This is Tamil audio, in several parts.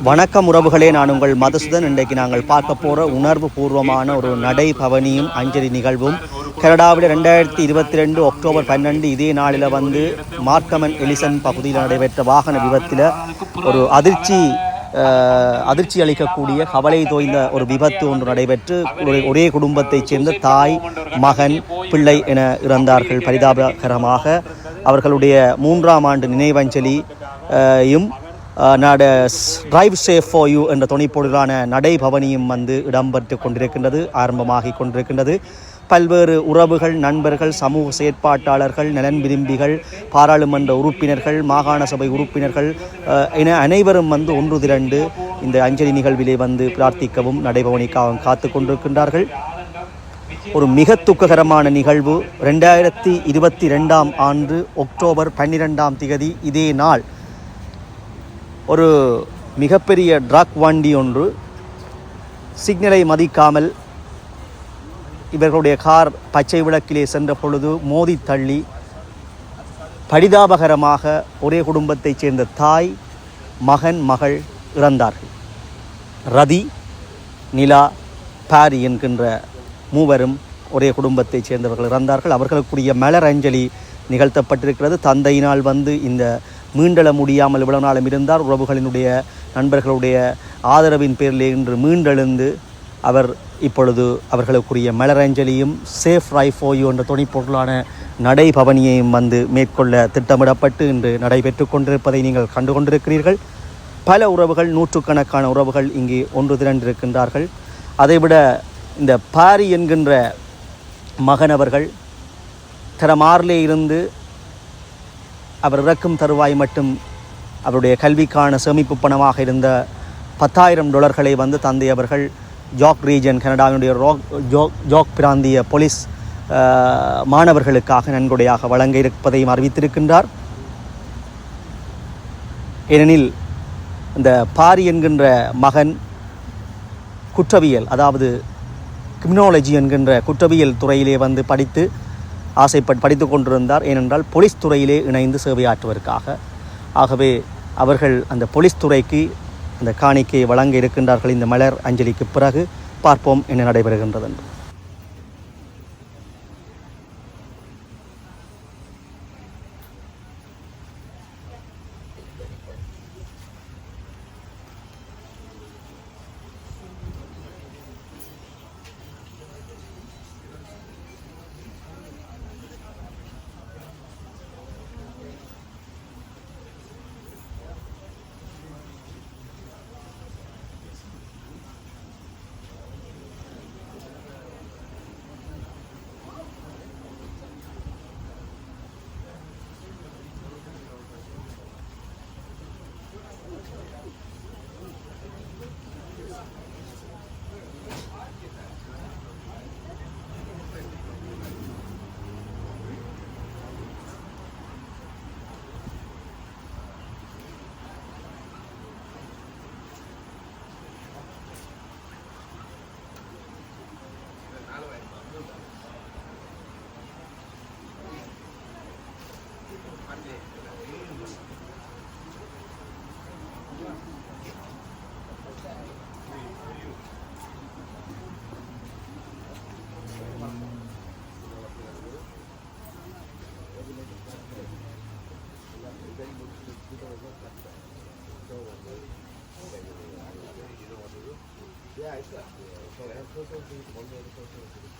வணக்கம் உறவுகளே, நான் உங்கள் மதுசூதன். இன்றைக்கு நாங்கள் பார்க்க போகிற உணர்வு பூர்வமான ஒரு நடைபவனியும் அஞ்சலி நிகழ்வும் கனடாவில் 2022 அக்டோபர் 12 இதே நாளில் மார்க்கமன் எலிசன் பகுதியில் நடைபெற்ற வாகன விபத்தில் ஒரு அதிர்ச்சி அளிக்கக்கூடிய கவலை தோய்ந்த ஒரு விபத்து ஒன்று நடைபெற்று ஒரே குடும்பத்தைச் சேர்ந்த தாய், மகன், பிள்ளை என இறந்தார்கள். பரிதாபகரமாக அவர்களுடைய 3ஆம் ஆண்டு நினைவஞ்சலியும் டிரைவ் சேஃப் ஃபார் யூ என்ற துணைப்பொருளான நடைபவனியும் இடம்பெற்று கொண்டிருக்கின்றது, ஆரம்பமாகி கொண்டிருக்கின்றது. பல்வேறு உறவுகள், நண்பர்கள், சமூக செயற்பாட்டாளர்கள், நலன் விரும்பிகள், பாராளுமன்ற உறுப்பினர்கள், மாகாண சபை உறுப்பினர்கள் என அனைவரும் ஒன்று திரண்டு இந்த அஞ்சலி நிகழ்விலே பிரார்த்திக்கவும் நடைபவனிக்காகவும் காத்து கொண்டிருக்கின்றார்கள். ஒரு மிக துக்ககரமான நிகழ்வு. 2022ஆம் ஆண்டு அக்டோபர் 12ஆம் தேதி இதே நாள் ஒரு மிகப்பெரிய ட்ரக் வண்டி ஒன்று சிக்னலை மதிக்காமல் இவர்களுடைய கார் பச்சை விளக்கிலே சென்ற பொழுது மோதி தள்ளி பரிதாபகரமாக ஒரே குடும்பத்தைச் சேர்ந்த தாய், மகன், மகள் இறந்தார்கள். ரதி, நிலா, பாரி என்கின்ற மூவரும் ஒரே குடும்பத்தைச் சேர்ந்தவர்கள் இறந்தார்கள். அவர்களுக்குரிய மலர் அஞ்சலி நிகழ்த்தப்பட்டிருக்கிறது. தந்தையினால் இந்த மீண்டெழ முடியாமல் இவ்வளவு நாளும் இருந்தார். உறவுகளினுடைய, நண்பர்களுடைய ஆதரவின் பேரில் இன்று மீண்டெழுந்து அவர் இப்பொழுது அவர்களுக்குரிய மலரஞ்சலியும் சேஃப் ரைவ் ஃபார் யூ என்ற துணைப்பொருளான நடைபவனியையும் மேற்கொள்ள திட்டமிடப்பட்டு இன்று நடைபெற்று கொண்டிருப்பதை நீங்கள் கண்டு கொண்டிருக்கிறீர்கள். பல உறவுகள், நூற்றுக்கணக்கான உறவுகள் இங்கே ஒன்று திரண்டிருக்கின்றார்கள். அதைவிட இந்த பாரி என்கின்ற மகன் அவர்கள் தரமாறிலே இருந்து அவர் இறக்கும் தருவாய் மட்டும் அவருடைய கல்விக்கான சேமிப்பு பணமாக இருந்த $10,000 தந்தை அவர்கள் ஜாக் ரீஜன், கனடாவினுடைய ஜாக் பிராந்திய போலீஸ் மாணவர்களுக்காக நன்கொடையாக வழங்க இருப்பதையும் அறிவித்திருக்கின்றார். ஏனெனில் இந்த பாரி என்கின்ற மகன் குற்றவியல், அதாவது கிரிமினாலஜி என்கின்ற குற்றவியல் துறையிலே படித்து கொண்டிருந்தார். ஏனென்றால் போலீஸ் துறையிலே இணைந்து சேவையாற்றுவதற்காக. ஆகவே அவர்கள் அந்த போலீஸ் துறைக்கு அந்த காணிக்கையை வழங்க இருக்கின்றார்கள். இந்த மலர் அஞ்சலிக்கு பிறகு பார்ப்போம் என்ன நடைபெறுகின்றது என்று. Yeah, it's not. So I have social things, one more social things.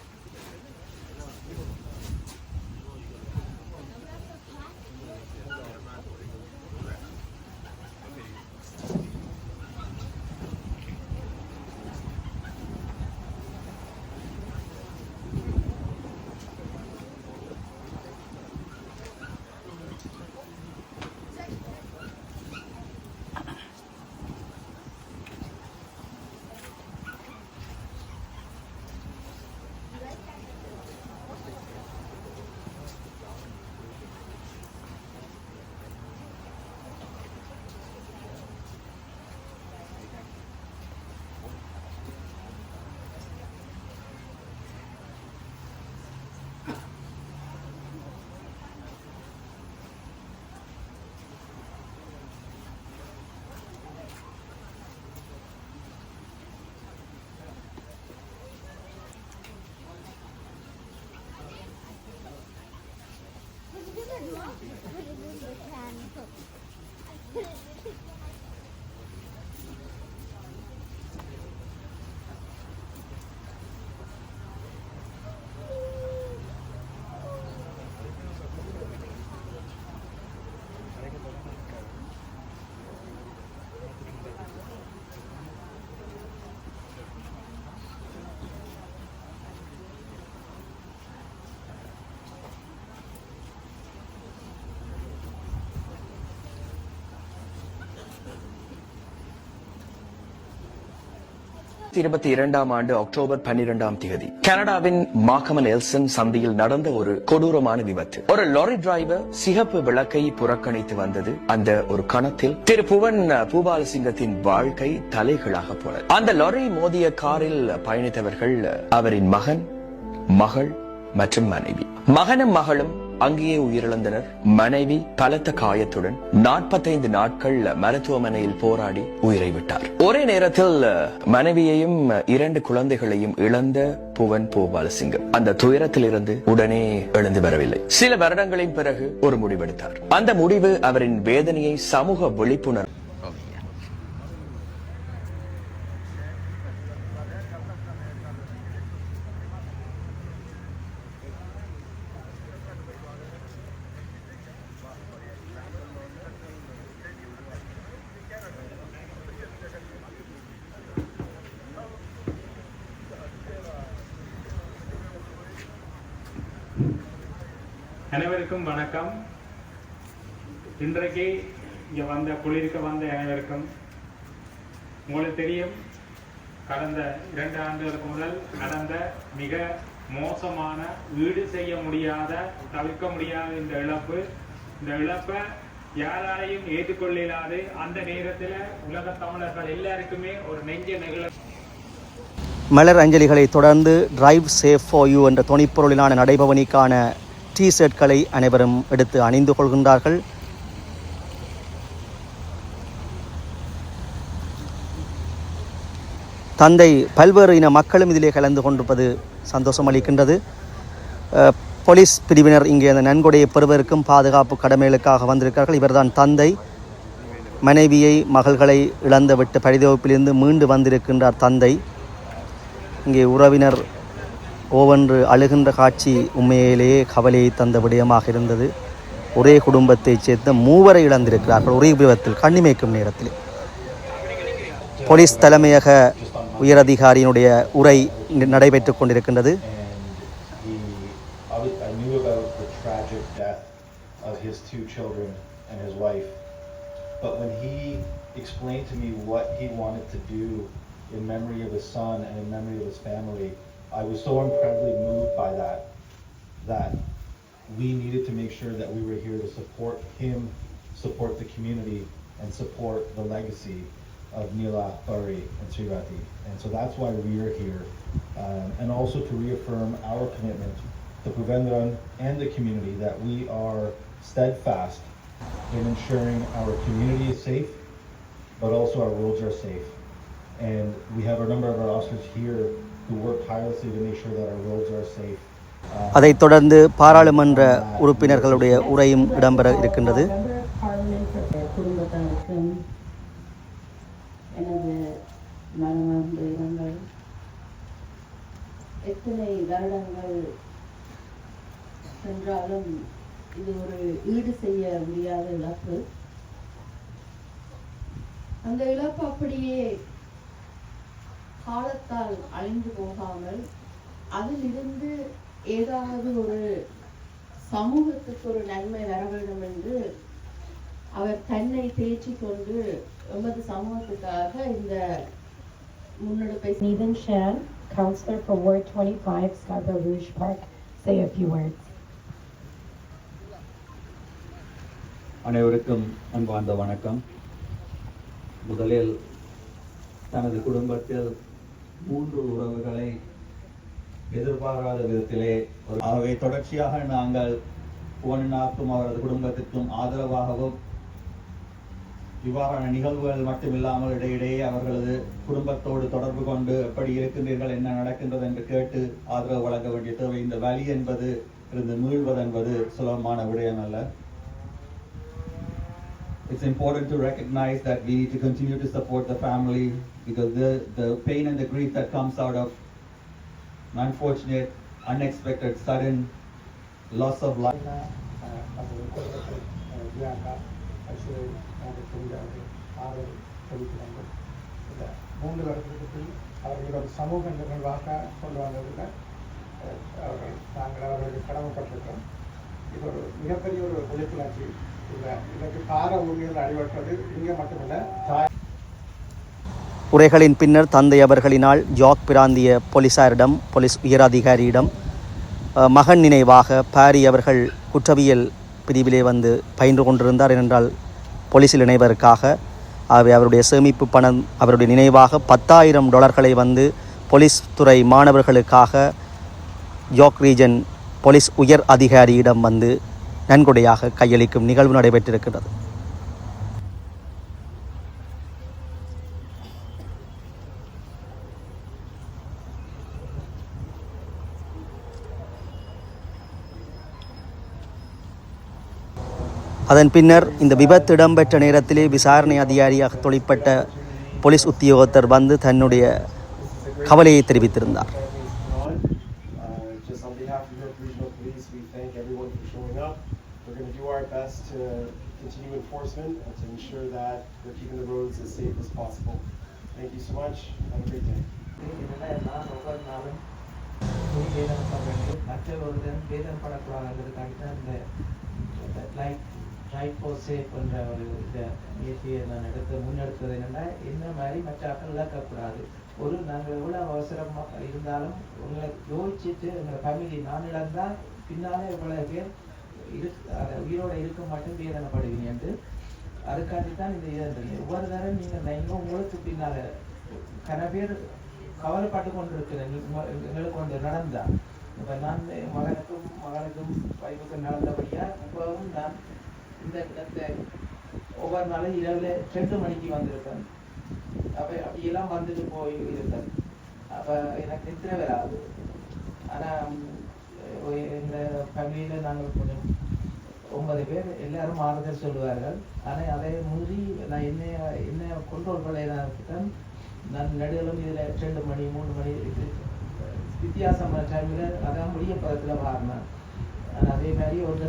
2022 ஆண்டு அக்டோபர் 12ஆம் தேதி கனடாவின் மார்க்கம் நெல்சன் சந்தியில் நடந்த ஒரு கொடூரமான விபத்து. ஒரு லாரி டிரைவர் சிகப்பு விளக்கை புறக்கணித்து வந்தது. அந்த ஒரு கணத்தில் திரு புவன் பூபாலசிங்கத்தின் வாழ்க்கை தலைகளாக போனது. அந்த லாரி மோதிய காரில் பயணித்தவர்கள் அவரின் மகன், மகள் மற்றும் மனைவி. மகனும் மகளும் அங்கேயே உயிரிழந்தனர். மனைவி பலத்த காயத்துடன் 45 நாட்கள் மருத்துவமனையில் போராடி உயிரை விட்டார். ஒரே நேரத்தில் மனைவியையும் 2 குழந்தைகளையும் இழந்த புவன் பூபாலசிங்கம் அந்த துயரத்தில் இருந்து உடனே எழுந்து வரவில்லை. சில வருடங்களின் பிறகு ஒரு முடிவெடுத்தார். அந்த முடிவு அவரின் வேதனையை சமூக விழிப்புணர்வு அனைவருக்கும் வணக்கம். இன்றைக்கு இங்கே குளிர்க்க வந்த அனைவருக்கும் உங்களுக்கு தெரியும், கடந்த 2 ஆண்டுகளுக்கு முதல் நடந்த மிக மோசமான, ஈடு செய்ய முடியாத, தவிர்க்க முடியாத இந்த இழப்பை யாராலையும் ஏற்றுக்கொள்ள இயலாது. அந்த நேரத்தில் உலக தமிழர்கள் எல்லாருக்குமே ஒரு நெஞ்ச நெகிழ மலர் அஞ்சலிகளை தொடர்ந்து டிரைவ் சேஃப் ஃபார் யூ என்ற துணைப்பொருளிலான நடைபவனிக்கான டி-ஷர்ட்களை அனைவரும் எடுத்து அணிந்து கொள்கின்றார்கள். தந்தை பல்வேறு இன மக்களும் இதிலே கலந்து கொண்டிருப்பது சந்தோஷம் அளிக்கின்றது. போலீஸ் பிரிவினர் இங்கே அந்த நன்கொடையை பெறுவதற்கும் பாதுகாப்பு கடமைகளுக்காக வந்திருக்கிறார்கள். இவர்தான் தந்தை. மனைவியை, மகள்களை இழந்துவிட்டு பரிதவிப்பிலிருந்து மீண்டு வந்திருக்கின்றார் தந்தை. இங்கே உறவினர் ஒவ்வொன்று அழுகின்ற காட்சி உண்மையிலேயே கவலையை தந்த விடயமாக இருந்தது. ஒரே குடும்பத்தைச் சேர்ந்த 3 இழந்திருக்கிறார்கள் ஒரே விபத்தில், கண்ணிமைக்கும் நேரத்தில். போலீஸ் தலைமையக உயரதிகாரியினுடைய உரை நடைபெற்றுக் கொண்டிருக்கின்றது. In memory of his son and in memory of his family, I was so incredibly moved by that we needed to make sure that we were here to support him, support the community, and support the legacy of Neela, Bari, and Srirati. And so that's why we are here, and also to reaffirm our commitment to Puvendran and the community that we are steadfast in ensuring our community is safe, but also our roads are safe. And we have a number of our officers here who work tirelessly to make sure that our roads are safe. அதைத் தொடர்ந்து பாராளுமன்ற உறுப்பினர்களுடைய உரையும் இடம்பெற இருக்கின்றது. குடும்பத்தாருக்கும் எனது மனமார்ந்த இரங்கல். எத்தனை வருடங்கள் சென்றாலும் இது ஒரு ஈடு செய்ய முடியாத இழப்பு. அந்த இழப்பு அப்படியே காலத்தால் அழிந்து போகாமல் அதிலிருந்து ஏதாவது ஒரு சமூகத்துக்கு ஒரு நன்மை வர வேண்டும் என்று அவர் தன்னை தேற்றி கொண்டு எமது சமூகத்துக்காக இந்த முன்னெடுப்பை. Nathan Shan, Councillor for Ward 25, Scarborough Rouge Park, say a few words. அனைவருக்கும் அன்பார்ந்த வணக்கம். முதலில் தனது குடும்பத்தில் 3 உறவுகளை எதிர்பாராத விதத்திலே ஆகவே தொடர்ச்சியாக நாங்கள் புவனனாக்கும் அவரது குடும்பத்திற்கும் ஆதரவாகவும் இவ்வாறான நிகழ்வுகள் மட்டுமில்லாமல் இடையிடையே அவர்களது குடும்பத்தோடு தொடர்பு கொண்டு எப்படி இருக்கின்றீர்கள், என்ன நடக்கின்றது என்று கேட்டு ஆதரவு வழங்க வேண்டிய தேவை. இந்த வலி என்பது இருந்து மீள்வது என்பது சுலபமான விடயம் அல்ல. It's important to recognize that we need to continue to support the family because the pain and the grief that comes out of an unfortunate, unexpected, sudden loss of life. மூன்று வருடத்துக்கு அவர்களோட சமூக நிகழ்வாக கொண்டு வந்ததில் நாங்கள் அவர்களுக்கு கடமைப்பட்டிருக்கிறோம். இது ஒரு மிகப்பெரிய ஒரு விழிப்புணர்ச்சி. இதற்கு பார ஊழியர்கள் அடிபட்டது இங்கே மட்டுமில்லை. உரைகளின் பின்னர் தந்தை அவர்களினால் யார்க் பிராந்திய போலீசாரிடம், போலீஸ் உயரதிகாரியிடம் மகன் நினைவாக பாரி அவர்கள் குற்றவியல் பிரிவிலே வந்து பயின்று கொண்டிருந்தார். ஏனென்றால் போலீஸில் இணைவதற்காக. ஆகவே அவருடைய சேமிப்பு பணம் அவருடைய நினைவாக $10,000 வந்து போலீஸ் துறை மாணவர்களுக்காக யார்க் ரீஜன் போலீஸ் உயர் அதிகாரியிடம் வந்து நன்கொடையாக கையளிக்கும் நிகழ்வு நடைபெற்றிருக்கிறது. அதன் பின்னர் இந்த விபத்து இடம்பெற்ற நேரத்திலே விசாரணை அதிகாரியாக தொழிற்பட்ட போலீஸ் உத்தியோகத்தர் வந்து தன்னுடைய கவலையை தெரிவித்திருந்தார். Just on behalf of York Regional Police, we thank everyone for showing up. We're going to do our best to continue enforcement and to ensure that we're keeping the roads as safe as possible. Thank you so much. Have a great day. Right for safe என்ற ஒரு இதை முயற்சியை நான் முன்னெடுத்தது என்னென்னா என்ன மாதிரி மற்றாக்கள் இழக்கக்கூடாது. நாங்கள் எவ்வளோ அவசரமாக இருந்தாலும் உங்களை யோசிச்சுட்டு எங்களை ஃபேமிலி நான் இழந்தால் பின்னாலே இவ்வளோ பேர் உயிரோடு இருக்க மட்டும் வேதனைப்படுவீங்கன்ட்டு அதுக்காண்டி தான் இந்த இது ஒவ்வொரு தரம் நீங்கள் உங்களுக்கு பின்னால் கன பேர் கவலைப்பட்டு கொண்டு இருக்கிறேன் எங்களுக்கு கொண்டு நடந்தால். இப்போ நான் மகனுக்கும் வைஃபுக்கும் நடந்தபடியாக இப்போவும் நான் இந்த இடத்தை ஒவ்வொரு நாளும் இரவில் 2 மணிக்கு வந்திருக்கேன். அப்போ அப்படியெல்லாம் வந்துட்டு போய் இருக்கேன். அப்போ எனக்கு நித்திர வராது. ஆனால் எங்கள் ஃபேமிலியில் நாங்கள் கொஞ்சம் 9 பேர் எல்லாரும் ஆறுதல் சொல்லுவார்கள். ஆனால் அதை மீறி நான் என்ன கண்ட்ரோல் பண்ண நான் நடுவிலும் இதில் 2 மணி 3 மணி வித்தியாசமான டைமில் அதான் முடிய பதத்தில் வாரினேன். அதே மாதிரி ஒரு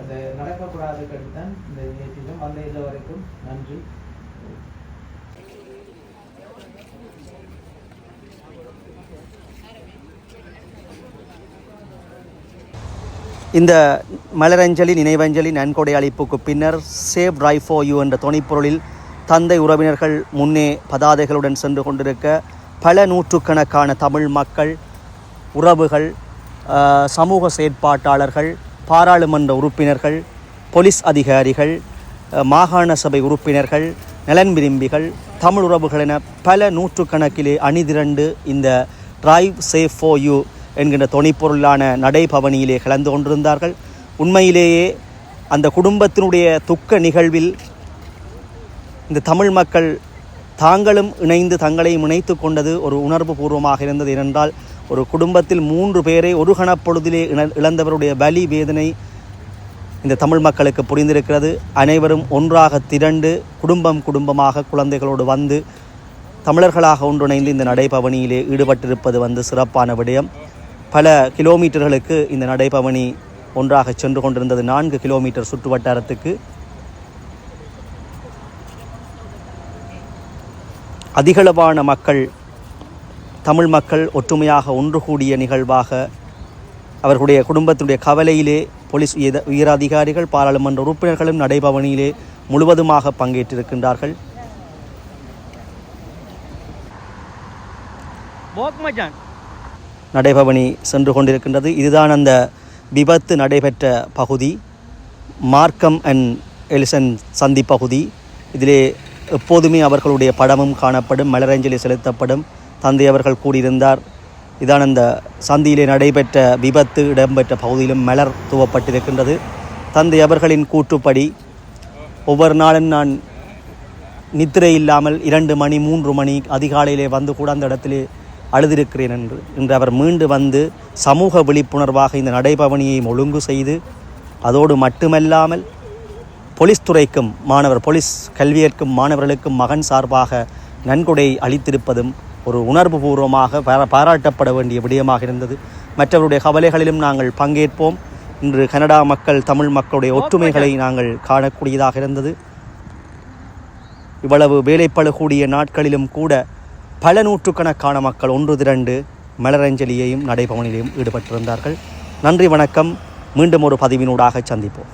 அந்த நடக்கக்கூடாதுக்கு தான் இந்த நிகழ்ச்சியிலும் வந்த இல்லை வரைக்கும் நன்றி. இந்த மலரஞ்சலி நினைவஞ்சலி நன்கொடை அளிப்புக்கு பின்னர் சேவ் டிரைவ் ஃபார் யூ என்ற துணைப்பொருளில் தந்தை உறவினர்கள் முன்னே பதாதைகளுடன் சென்று கொண்டிருக்க பல நூற்றுக்கணக்கான தமிழ் மக்கள், உறவுகள், சமூக செயற்பாட்டாளர்கள், பாராளுமன்ற உறுப்பினர்கள், போலீஸ் அதிகாரிகள், மாகாண சபை உறுப்பினர்கள், நலன் விரும்பிகள், தமிழ் உறவுகள் என பல நூற்றுக்கணக்கிலே அணிதிரண்டு இந்த டிரைவ் சேஃப் ஃபார் யூ என்கின்ற துணைப்பொருளான நடைபவனியிலே கலந்து கொண்டிருந்தார்கள். உண்மையிலேயே அந்த குடும்பத்தினுடைய துக்க நிகழ்வில் இந்த தமிழ் மக்கள் தாங்களும் இணைந்து தங்களையும் இணைத்து கொண்டது ஒரு உணர்வு பூர்வமாக இருந்தது. ஏனென்றால் ஒரு குடும்பத்தில் 3 பேரை ஒரு கணப்பொழுதிலே இழந்தவருடைய வலி வேதனை இந்த தமிழ் மக்களுக்கு புரிந்திருக்கிறது. அனைவரும் ஒன்றாக திரண்டு குடும்பமாக குழந்தைகளோடு வந்து தமிழர்களாக ஒன்றிணைந்து இந்த நடைபவனியிலே ஈடுபட்டிருப்பது வந்து சிறப்பான விடயம். பல கிலோமீட்டர்களுக்கு இந்த நடைபவனி ஒன்றாக சென்று கொண்டிருந்தது. 4 கிலோமீட்டர் சுற்று வட்டாரத்துக்கு. அதிகளவான மக்கள், தமிழ் மக்கள் ஒற்றுமையாக ஒன்று கூடிய நிகழ்வாக அவர்களுடைய குடும்பத்தினுடைய கவலையிலே போலீஸ் உயரதிகாரிகள், பாராளுமன்ற உறுப்பினர்களும் நடைபவனியிலே முழுவதுமாக பங்கேற்றிருக்கின்றார்கள். நடைபவனி சென்று கொண்டிருக்கின்றது. இதுதான் அந்த விபத்து நடைபெற்ற பகுதி, மார்க்கம் அண்ட் எலிசன் சந்தி பகுதி. இதிலே எப்போதுமே அவர்களுடைய படமும் காணப்படும், மலரஞ்சலி செலுத்தப்படும். தந்தை அவர்கள் கூடியிருந்தார். இதான் அந்த சந்தியிலே நடைபெற்ற விபத்து இடம்பெற்ற பகுதியிலும் மலர் தூவப்பட்டிருக்கின்றது. தந்தை அவர்களின் கூற்றுப்படி ஒவ்வொரு நாளும் நான் நித்திரை இல்லாமல் 2 மணி 3 மணி அதிகாலையிலே வந்து கூட அந்த இடத்திலே அழுதிருக்கிறேன் என்று அவர் மீண்டு வந்து சமூக விழிப்புணர்வாக இந்த நடைபவனியை ஒழுங்கு செய்து, அதோடு மட்டுமல்லாமல் போலீஸ் துறைக்கும் போலீஸ் கல்வியேற்கும் மாணவர்களுக்கும் மகன் சார்பாக நன்கொடை அளித்திருப்பதும் ஒரு உணர்வு பூர்வமாக பாராட்டப்பட வேண்டிய விடயமாக இருந்தது. மற்றவருடைய கவலைகளிலும் நாங்கள் பங்கேற்போம். இன்று கனடா மக்கள், தமிழ் மக்களுடைய ஒற்றுமைகளை நாங்கள் காணக்கூடியதாக இருந்தது. இவ்வளவு வேலைப்பளு கூடிய நாட்களிலும் கூட பல நூற்றுக்கணக்கான மக்கள் ஒன்று திரண்டு மலரஞ்சலியையும் நடைபவனிலையும் ஈடுபட்டிருந்தார்கள். நன்றி, வணக்கம். மீண்டும் ஒரு பதிவினூடாக சந்திப்போம்.